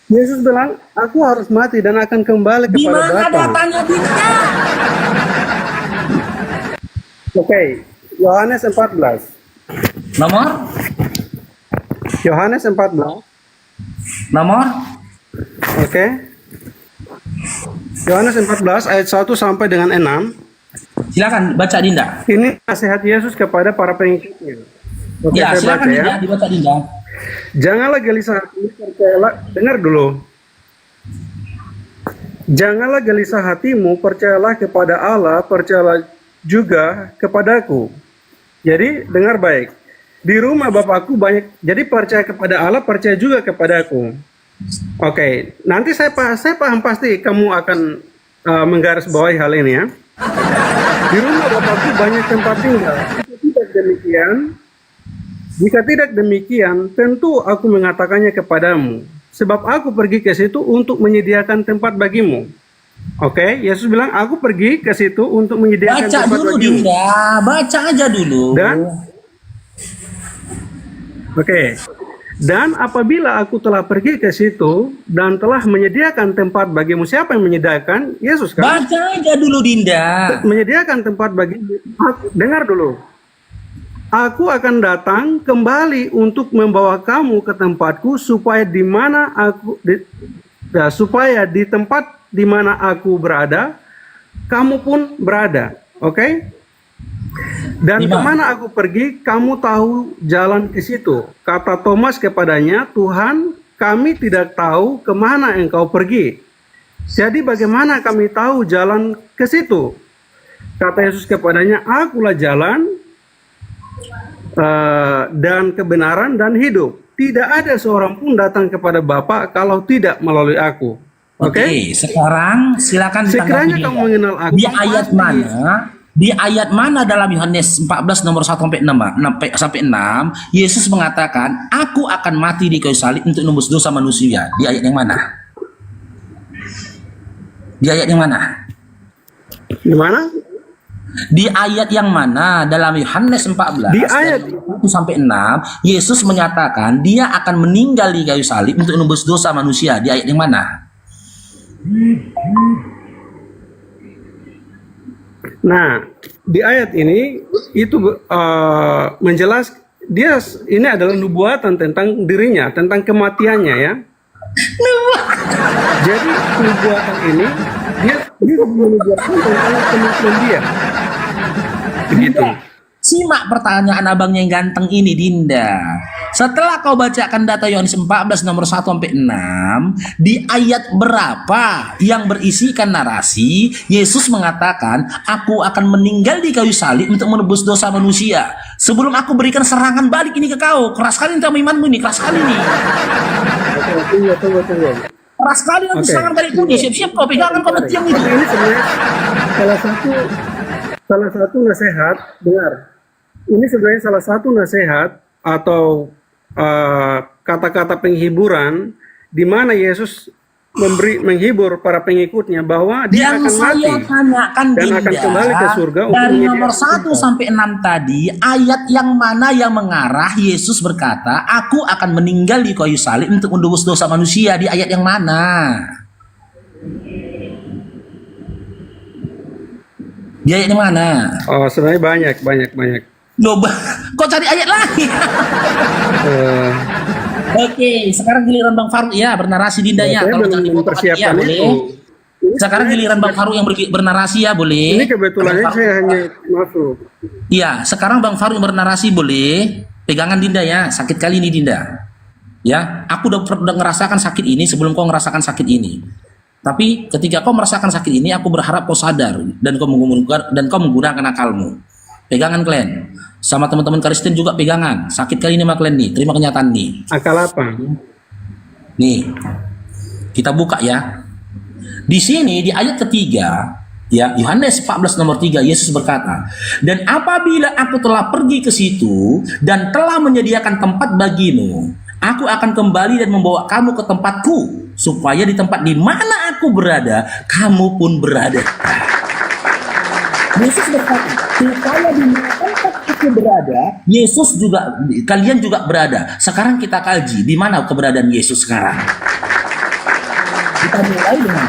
Yesus bilang, aku harus mati dan akan kembali Di kepada mana Bapa. datanya Dinda? Oke, Yohanes 14. Nomor Yohanes 14. Nomor? Oke. Yohanes 14 ayat 1 sampai dengan 6. Silakan baca Dinda. Ini nasihat Yesus kepada para pengikutnya. Oke, Ya, saya silakan baca ya. Dinda, dibaca Dinda. Janganlah gelisah hatimu, percayalah. Dengar dulu. Janganlah gelisah hatimu, percayalah kepada Allah, percayalah juga kepadaku. Jadi, dengar baik. Di rumah Bapakku banyak, jadi percaya kepada Allah, percaya juga kepadaku. Oke, nanti saya paham pasti kamu akan menggarisbawahi hal ini ya. Di rumah Bapakku banyak tempat tinggal. Jika tidak demikian, tentu aku mengatakannya kepadamu. Sebab aku pergi ke situ untuk menyediakan tempat bagimu. Oke, Yesus bilang, aku pergi ke situ untuk menyediakan Baca tempat dulu bagimu. Dinda, baca aja dulu. Dan apabila aku telah pergi ke situ dan telah menyediakan tempat bagimu, siapa yang menyediakan? Yesus kan? Baca aja dulu Dinda. Menyediakan tempat bagimu. Dengar dulu. Aku akan datang kembali untuk membawa kamu ke tempatku supaya supaya di tempat di mana aku berada, kamu pun berada. Oke? Dan kemana aku pergi, kamu tahu jalan ke situ. Kata Thomas kepadanya, Tuhan, kami tidak tahu kemana engkau pergi. Jadi bagaimana kami tahu jalan ke situ? Kata Yesus kepadanya, akulah jalan dan kebenaran dan hidup. Tidak ada seorang pun datang kepada Bapa kalau tidak melalui aku. Oke? Sekarang silakan Sekiranya ditanggapi kamu Dinda. mengenal aku, Di ayat pasti- mana? Di ayat mana dalam Yohanes 14 nomor 1 sampai 6 Yesus mengatakan, aku akan mati di kayu salib untuk menembus dosa manusia? Di ayat yang mana? Di ayat yang mana? Di mana? Di ayat yang mana dalam Yohanes 14 Di ayat 1 sampai 6 Yesus menyatakan dia akan meninggal di kayu salib untuk menembus dosa manusia? Di ayat yang mana? Nah, di ayat ini itu menjelaskan ini adalah nubuatan tentang dirinya, tentang kematiannya ya. Jadi nubuatan ini dia menubuatkan tentang kematian dia. Begitu. Simak pertanyaan abangnya yang ganteng ini Dinda. Setelah kau bacakan data Yohanes 14 nomor 1 sampai 6, di ayat berapa yang berisikan narasi Yesus mengatakan, aku akan meninggal di kayu salib untuk menebus dosa manusia. Sebelum aku berikan serangan balik ini ke kau. Keras sekali kamu imanmu ini, keras sekali nih. Tunggu. Keras sekali nanti Oke. serangan balik ini. Siap-siap kau pegangan kau tiang itu. Ini sebenarnya salah satu nasihat, dengar. Ini sebenarnya salah satu nasihat atau kata-kata penghiburan di mana Yesus menghibur para pengikutnya bahwa dia Yang akan mati saya tanyakan dan Dinda, akan kembali ke surga untuk dari menyediakan nomor 1 tempat. sampai 6 tadi, ayat yang mana yang mengarah Yesus berkata, aku akan meninggal di kayu salib untuk menebus dosa manusia? Di ayat yang mana? Di ayat yang mana? Oh, sebenarnya banyak. Coba, kok cari ayat lagi? Eh, Oke, sekarang giliran Bang Faruk ya bernarasi Dinda ya. saya Kalau belum jangan dipotong ya mempersiapkan boleh. itu. Sekarang giliran Bang Faruk yang bernarasi ya boleh. Ini kebetulannya Bang Faruk. saya hanya masuk. Iya, sekarang Bang Faruk yang bernarasi boleh. Pegangan Dinda ya, sakit kali ini Dinda. Ya, aku udah ngerasakan sakit ini sebelum kau ngerasakan sakit ini. Tapi ketika kau merasakan sakit ini, aku berharap kau sadar dan kau menggunakan akalmu. Pegangan kalian. Sama teman-teman Kristen juga pegangan. Sakit kali ini sama kalian nih. Terima kenyataan nih. Akal apa? Nih, kita buka ya. Di sini di ayat ketiga, ya Yohanes 14 nomor 3 Yesus berkata, dan apabila aku telah pergi ke situ dan telah menyediakan tempat bagimu, aku akan kembali dan membawa kamu ke tempatku, supaya di tempat di mana aku berada, kamu pun berada. Yesus berkata, supaya di mana tempat aku berada, Yesus juga, kalian juga berada. Sekarang kita kaji di mana keberadaan Yesus sekarang. Kita mulai dengan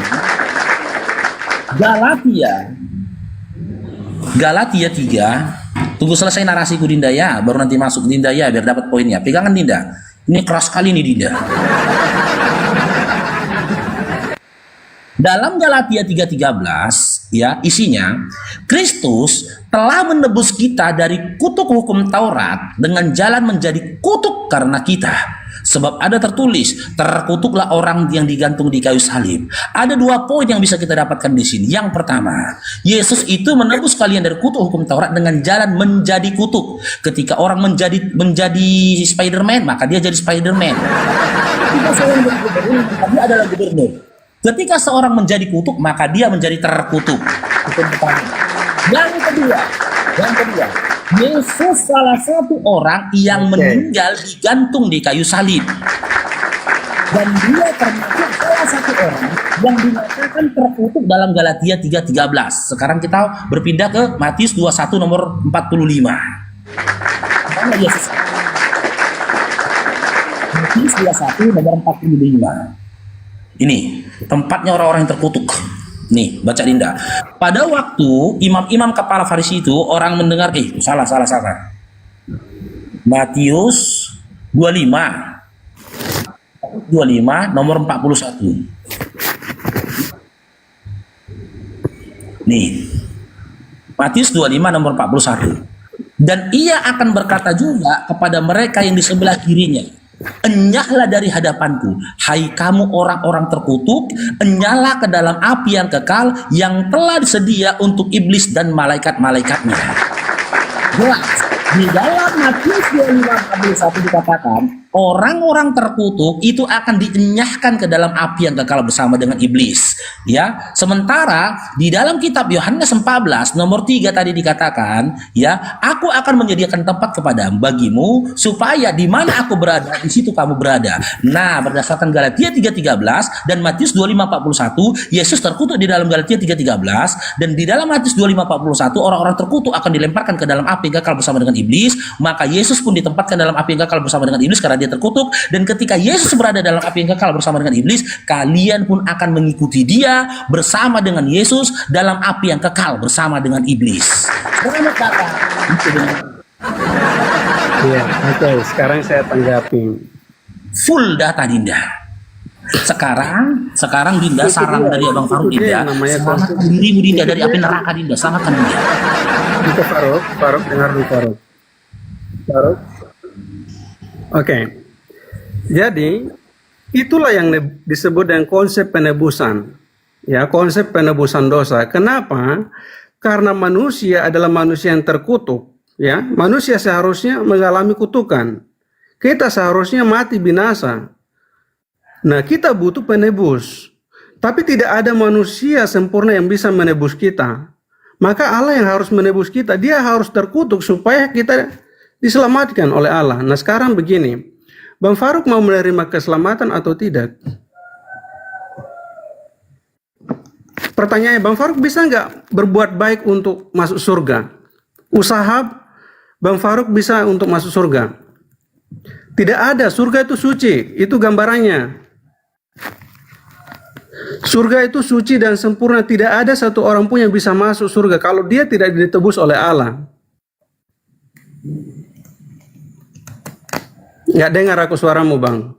Galatia 3. Tunggu selesai narasiku Dinda ya, baru nanti masuk Dinda ya biar dapat poinnya. Pegangan Dinda. Ini keras sekali nih Dinda. Dalam Galatia 3:13 ya isinya, Kristus telah menebus kita dari kutuk hukum Taurat dengan jalan menjadi kutuk karena kita. Sebab ada tertulis, terkutuklah orang yang digantung di kayu salib. Ada 2 poin yang bisa kita dapatkan di sini. Yang pertama, Yesus itu menebus kalian dari kutuk hukum Taurat dengan jalan menjadi kutuk. Ketika orang menjadi Spider-Man, maka dia jadi Spider-Man. Ketika seorang menjadi gubernur, maka dia adalah gubernur. Ketika seorang menjadi kutuk, maka dia menjadi terkutuk. Itu yang pertama. Yang kedua, Yesus salah satu orang yang meninggal digantung di kayu salib. Dan dia termasuk salah satu orang yang dinyatakan terkutuk dalam Galatia 3:13. Sekarang kita berpindah ke Matius 21 nomor 45. Mana Yesus? Matius 21 nomor 45. Ini tempatnya orang-orang yang terkutuk. Nih, baca Dinda. Pada waktu imam-imam kepala Farisi itu orang mendengar, salah. Matius 25 nomor 41. Nih. Matius 25 nomor 41. Dan ia akan berkata juga kepada mereka yang di sebelah kirinya, enyahlah dari hadapanku, hai kamu orang-orang terkutuk, enyahlah ke dalam api yang kekal yang telah disedia untuk iblis dan malaikat-malaikatnya. Jelas, di dalam Matius 25:41 dikatakan, orang-orang terkutuk itu akan dienyahkan ke dalam api yang kekal bersama dengan iblis. Ya, sementara di dalam kitab Yohanes 14 nomor 3 tadi dikatakan, ya, aku akan menyediakan tempat bagimu supaya di mana aku berada di situ kamu berada. Nah, berdasarkan Galatia 3:13 dan Matius 25:41, Yesus terkutuk di dalam Galatia 3:13 dan di dalam Matius 25:41 orang-orang terkutuk akan dilemparkan ke dalam api yang kekal bersama dengan iblis. Maka Yesus pun ditempatkan dalam api yang kekal bersama dengan iblis karena dia terkutuk. Dan ketika Yesus berada dalam api yang kekal bersama dengan iblis, kalian pun akan mengikuti dia bersama dengan Yesus dalam api yang kekal bersama dengan iblis. Selamat datang. Iya, oke. Sekarang saya tanggapi. Full data Dinda. Sekarang Dinda, saran dari Abang Faruk Dinda, selamatkan dirimu Dinda dari api neraka Dinda, selamatkan Dinda. Itu Faruk dengar dulu Faruk. Oke. Jadi itulah yang disebut dengan konsep penebusan. Ya, konsep penebusan dosa. Kenapa? Karena manusia adalah manusia yang terkutuk. Ya, manusia seharusnya mengalami kutukan. Kita seharusnya mati binasa. Nah, kita butuh penebus. Tapi tidak ada manusia sempurna yang bisa menebus kita. Maka Allah yang harus menebus kita. Dia harus terkutuk supaya kita diselamatkan oleh Allah. Nah, sekarang begini. Bang Faruk mau menerima keselamatan atau tidak? Pertanyaannya, Bang Faruk bisa nggak berbuat baik untuk masuk surga? Usaha Bang Faruk bisa untuk masuk surga? Tidak ada, surga itu suci, itu gambarannya. Surga itu suci dan sempurna, tidak ada satu orang pun yang bisa masuk surga kalau dia tidak ditebus oleh Allah. Nggak dengar aku suaramu, Bang.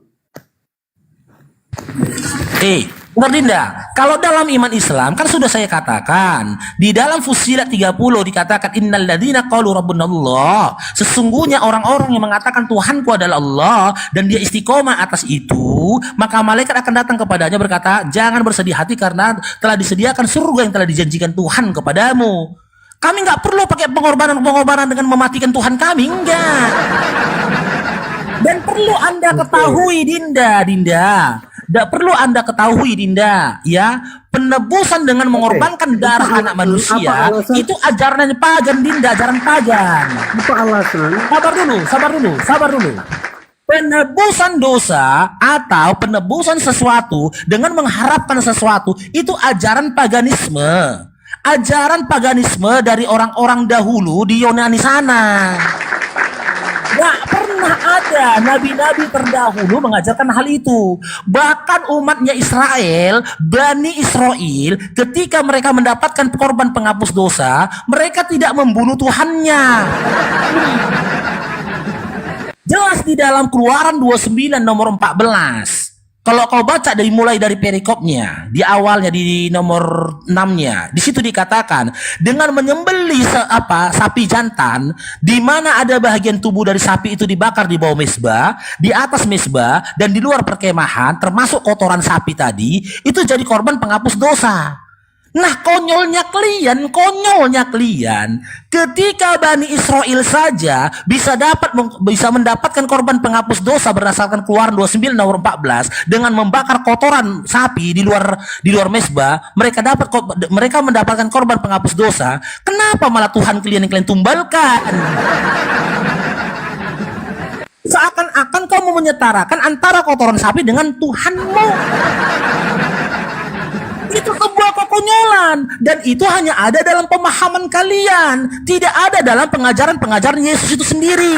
Benar Dinda, kalau dalam iman Islam kan sudah saya katakan, di dalam Fussilat 30 dikatakan innal ladzina qalu rabbunallah, sesungguhnya orang-orang yang mengatakan Tuhanku adalah Allah dan dia istiqomah atas itu, maka malaikat akan datang kepadanya berkata, jangan bersedih hati karena telah disediakan surga yang telah dijanjikan Tuhan kepadamu. Kami nggak perlu pakai pengorbanan dengan mematikan Tuhan kami, enggak. Dan perlu Anda ketahui Dinda. Tidak perlu Anda ketahui Dinda, ya, penebusan dengan mengorbankan darah anak manusia itu ajaran pagan Dinda, ajaran pagan. Apa alasan? Sabar dulu. Penebusan dosa atau penebusan sesuatu dengan mengharapkan sesuatu itu ajaran paganisme. Ajaran paganisme dari orang-orang dahulu di Yunani sana. Gak pernah ada nabi-nabi terdahulu mengajarkan hal itu. Bahkan umatnya Israel, Bani Israel, ketika mereka mendapatkan korban penghapus dosa, mereka tidak membunuh Tuhannya. Jelas di dalam Keluaran 29 nomor 14. Kalau kau baca mulai dari perikopnya, di awalnya di nomor 6-nya, di situ dikatakan dengan menyembelih sapi jantan, di mana ada bagian tubuh dari sapi itu dibakar di bawah mezbah, di atas mezbah dan di luar perkemahan, termasuk kotoran sapi tadi, itu jadi korban penghapus dosa. Nah, konyolnya kalian, ketika Bani Israel saja bisa mendapatkan korban penghapus dosa berdasarkan Keluaran 29 nomor 14 dengan membakar kotoran sapi di luar mezbah, mereka mendapatkan korban penghapus dosa. Kenapa malah Tuhan kalian yang kalian tumbalkan? Seakan-akan kau mau menyetarakan antara kotoran sapi dengan Tuhanmu. Itu sebuah kekonyolan, dan itu hanya ada dalam pemahaman kalian, tidak ada dalam pengajaran Yesus itu sendiri.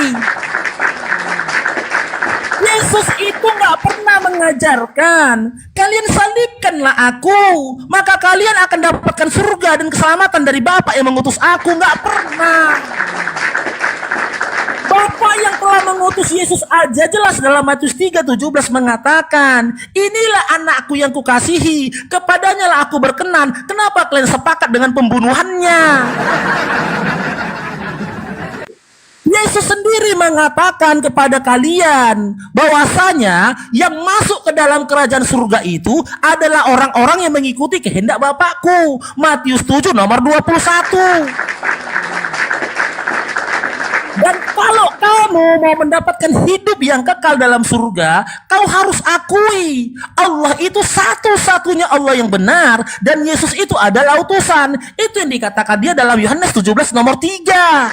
Yesus itu nggak pernah mengajarkan kalian salibkanlah aku maka kalian akan dapatkan surga dan keselamatan dari Bapa yang mengutus aku. Nggak pernah. Bapa yang telah mengutus Yesus aja jelas dalam Matius 3:17 mengatakan, inilah anakku yang kukasihi, kepadanya lah aku berkenan. Kenapa kalian sepakat dengan pembunuhannya? Yesus sendiri mengatakan kepada kalian bahwasanya yang masuk ke dalam kerajaan surga itu adalah orang-orang yang mengikuti kehendak Bapakku. Matius 7 nomor 21. Dan kalau kamu mau mendapatkan hidup yang kekal dalam surga, kau harus akui Allah itu satu-satunya Allah yang benar dan Yesus itu adalah utusan. Itu yang dikatakan dia dalam Yohanes 17 nomor 3.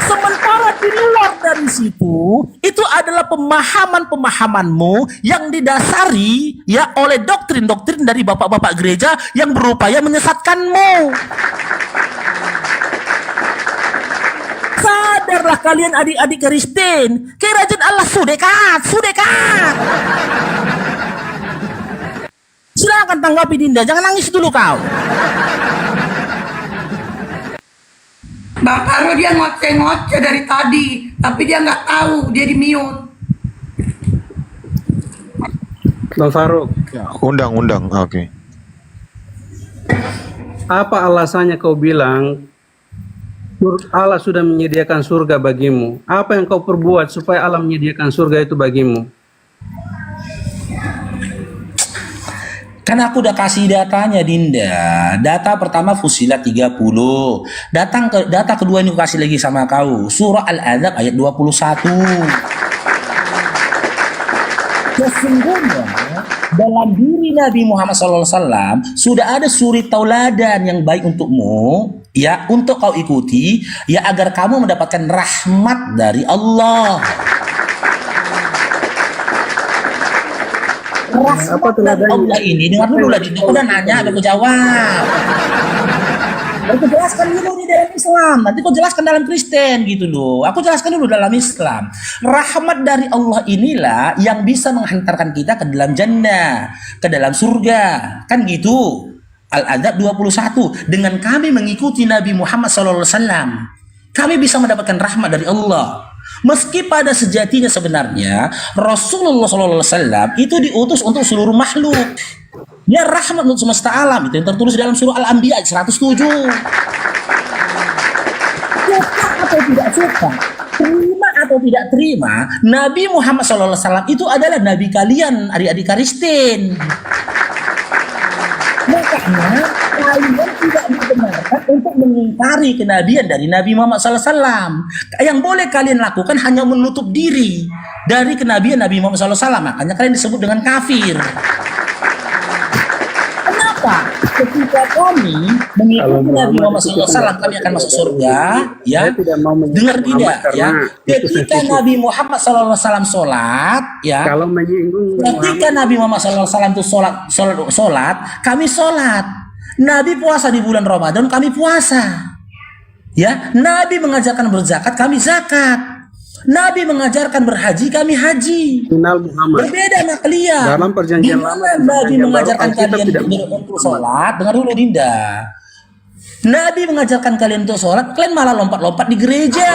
Sementara di luar dari situ, itu adalah pemahaman-pemahamanmu yang didasari ya oleh doktrin-doktrin dari bapak-bapak gereja yang berupaya menyesatkanmu. Sadarlah kalian adik-adik Kristen, kerajaan Allah sudah dekat. Silakan tanggapi Dinda, jangan nangis dulu kau. Bapak Ro dia ngoceh-ngoceh dari tadi, tapi dia nggak tahu, dia di mute. Bang Faruk, Ya, undang-undang, oke. apa alasannya kau bilang Allah sudah menyediakan surga bagimu? Apa yang kau perbuat supaya Allah menyediakan surga itu bagimu? Kan aku udah kasih datanya Dinda. Data pertama Fusilat 30. Data kedua ini aku kasih lagi sama kau. Surah Al-Adzab ayat 21. Sesungguhnya dalam diri Nabi Muhammad SAW sudah ada suri tauladan yang baik untukmu, ya, untuk kau ikuti, ya, agar kamu mendapatkan rahmat dari Allah. Rahmat dari Allah ini, dengar dulu lah, aku udah nanya, aku jawab. Aku jelaskan dulu di dalam Islam, nanti aku jelaskan dalam Kristen gitu loh. Aku jelaskan dulu dalam Islam. Rahmat dari Allah inilah yang bisa menghantarkan kita ke dalam jannah, ke dalam surga, kan gitu. Al-Adzab 21. Dengan kami mengikuti Nabi Muhammad SAW, kami bisa mendapatkan rahmat dari Allah. Meski pada sejatinya sebenarnya Rasulullah SAW itu diutus untuk seluruh makhluk. Dia rahmat untuk semesta alam, itu yang tertulis dalam surah Al-Anbiya 107. Suka atau tidak suka, terima atau tidak terima, Nabi Muhammad SAW itu adalah Nabi kalian, adik-adik Kristen. Makanya kalian tidak dibenarkan untuk mengingkari kenabian dari Nabi Muhammad SAW. Yang boleh kalian lakukan hanya menutup diri dari kenabian Nabi Muhammad SAW. Makanya kalian disebut dengan kafir. Kenapa? Ketika kami mengikuti Nabi Muhammad SAW, kami akan masuk surga. Ya, dengar tidak? Ya, ketika Nabi Muhammad SAW sholat, ya. Kalau menyinggung Ketika Nabi Muhammad SAW itu sholat, kami sholat. Nabi puasa di bulan Ramadan, kami puasa. Ya, Nabi mengajarkan berzakat, kami zakat. Nabi mengajarkan berhaji, kami haji. Final Muhammad. Berbeda sama kalian. Dalam perjanjian lama dan Nabi perjanjian baru, mengajarkan Alkitab kalian tidak untuk sholat. Dengar dulu Dinda. Nabi mengajarkan kalian untuk sholat, kalian malah lompat-lompat di gereja.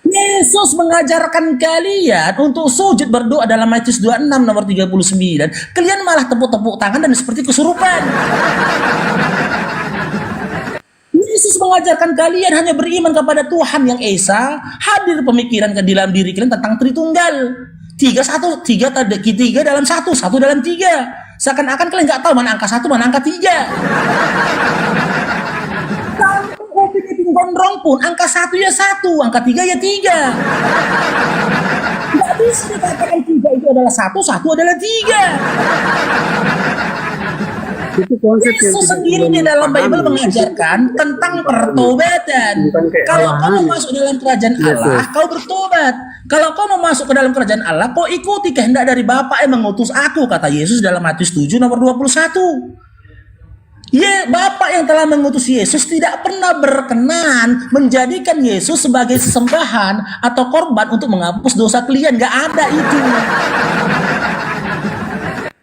Yesus mengajarkan kalian untuk sujud berdoa dalam Matius 26 nomor 39. Kalian malah tepuk-tepuk tangan dan seperti kesurupan. Yesus mengajarkan kalian hanya beriman kepada Tuhan yang Esa. Hadir pemikiran ke dalam diri kalian tentang Tritunggal. Tiga dalam satu, satu dalam tiga. Seakan-akan kalian nggak tahu mana angka satu, mana angka tiga. Gondrong pun angka satu ya satu, angka tiga ya tiga. Nggak bisa dikatakan tiga itu adalah satu, satu adalah tiga. Itu konsep yang Yesus tidak sendiri di dalam Bible mengajarkan tentang pertobatan. Bukan kayak Kalau kau Abraham. mau masuk dalam kerajaan Allah, kau bertobat. Kalau kau mau masuk ke dalam kerajaan Allah, kau ikuti kehendak dari Bapa yang mengutus aku, kata Yesus dalam Matius 7 nomor 21. Ya, Bapak yang telah mengutus Yesus tidak pernah berkenan menjadikan Yesus sebagai sesembahan atau korban untuk menghapus dosa kalian. Gak ada itu.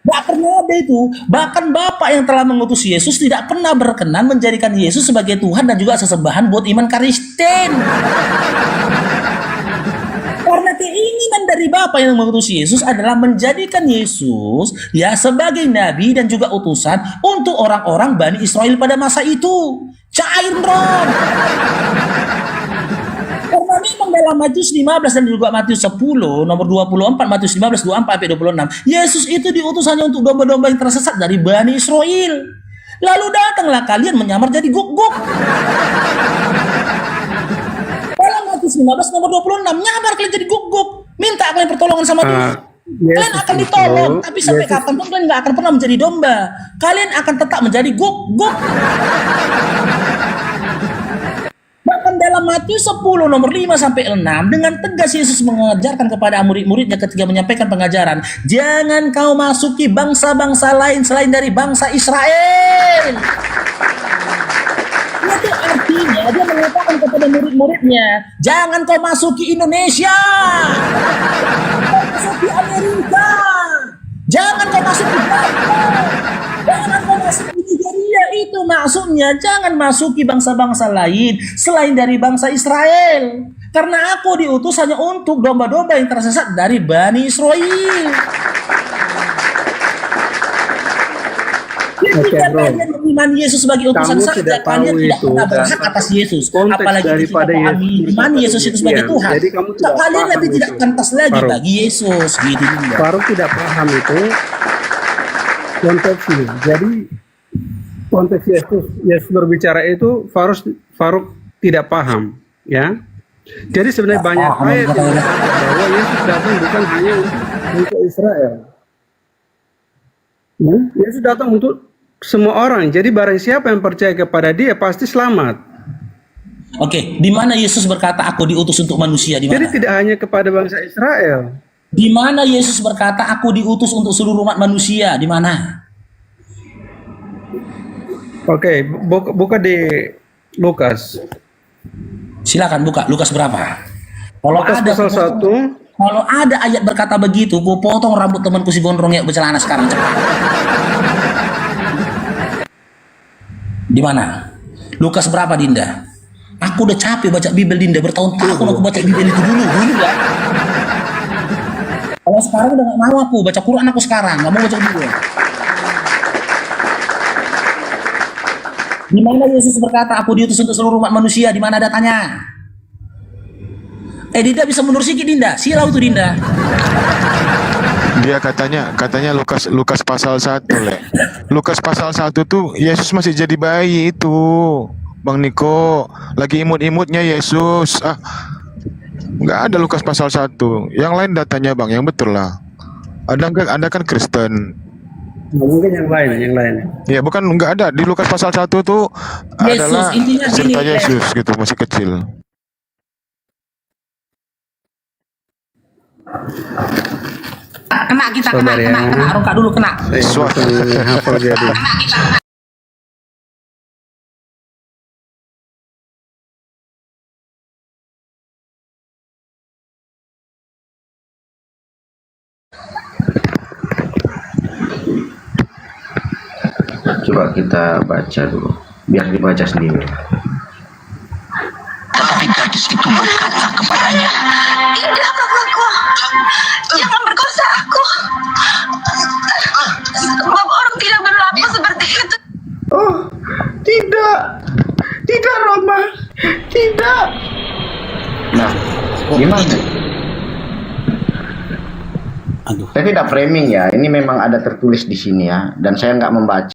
Gak pernah ada itu. Bahkan Bapak yang telah mengutus Yesus tidak pernah berkenan menjadikan Yesus sebagai Tuhan dan juga sesembahan buat iman Kristen. Karena keinginan dari Bapa yang mengutus Yesus adalah menjadikan Yesus ya sebagai nabi dan juga utusan untuk orang-orang Bani Israel pada masa itu. Cair Ron. Karena memang dalam Matius 15 dan juga Matius 10 nomor 24, Matius 15 24 sampai 26, Yesus itu diutus hanya untuk domba-domba yang tersesat dari Bani Israel. Lalu datanglah kalian menyamar jadi guk-guk. 15 nomor 26 nyamar kalian jadi guguk, minta kalian pertolongan sama dia. Kalian akan ditolong, tapi sampai kapan pun kalian nggak akan pernah menjadi domba. Kalian akan tetap menjadi guguk. Bahkan dalam Matius 10 nomor 5 sampai 6 dengan tegas Yesus mengajarkan kepada murid-muridnya ketika menyampaikan pengajaran, jangan kau masuki bangsa-bangsa lain selain dari bangsa Israel. Itu artinya dia mengatakan kepada murid-muridnya, jangan kau masuki Indonesia, kau masuki Amerika, jangan kau masuki Jepang, jangan kau masuki Nigeria. Itu maksudnya jangan masuki bangsa-bangsa lain selain dari bangsa Israel. Karena aku diutus hanya untuk domba-domba yang tersesat dari Bani Israel. Ketika kalian mengimani Yesus sebagai utusan Kamu saja, tidak tahu kalian tidak itu, pernah dan berhak atas Yesus. konteks Apalagi daripada ketika Yesus imani Yesus itu sebagai Tuhan. Jadi kamu tidak Kalian paham lebih tidak itu. pantas lagi Faruk. bagi Yesus. Gitu juga. Faruk tidak paham itu konteksnya. Jadi konteks Yesus berbicara itu Faruk tidak paham, ya. Jadi sebenarnya banyak ayat yang mengatakan bahwa Yesus datang bukan hanya untuk Israel. Ya, Yesus datang untuk semua orang. Jadi barang siapa yang percaya kepada Dia pasti selamat. Oke, di mana Yesus berkata aku diutus untuk manusia? Di Jadi mana? tidak hanya kepada bangsa Israel. Di mana Yesus berkata aku diutus untuk seluruh umat manusia? Di mana? Oke, buka di Lukas. Silakan buka Lukas berapa? Kalau Lukas ada pasal 1. kalau ada ayat berkata begitu, gue potong rambut temanku si gondrong ya bercelana sekarang cepat. Di mana? Lukas berapa Dinda? Aku udah capek baca Bible Dinda, bertahun-tahun aku baca Bible itu dulu ya. Kalau sekarang udah gak mau aku baca Quran, aku sekarang gak mau baca Bible. Di mana Yesus berkata aku diutus untuk seluruh umat manusia? Di mana datanya? Dinda bisa mundur sedikit Dinda, silau itu Dinda. Dia katanya Lukas pasal 1, Le. Lukas pasal 1 tuh Yesus masih jadi bayi itu. Bang Niko, lagi imut-imutnya Yesus. Nggak ada Lukas pasal 1. Yang lain datanya Bang, yang betul lah. Anda kan Kristen. Nah, mungkin yang lain. Ya bukan, nggak ada. Di Lukas pasal 1 tuh Yesus, adalah intinya cerita gini, Yesus gitu, masih kecil. Kena kita, Sabar ya. kena. Roka dulu kena. Langsung hafal jadi. Coba kita baca dulu, biar dibaca sendiri. Tetapi gadis itu berkata kepadanya, "Tidak, bapakku, jangan berkosa aku. Sebab orang tidak berlaku seperti itu." Oh, tidak, tidak Roma, tidak. Nah, gimana? Aduh. Saya tidak framing ya, ini memang ada tertulis di sini ya, dan saya nggak membaca.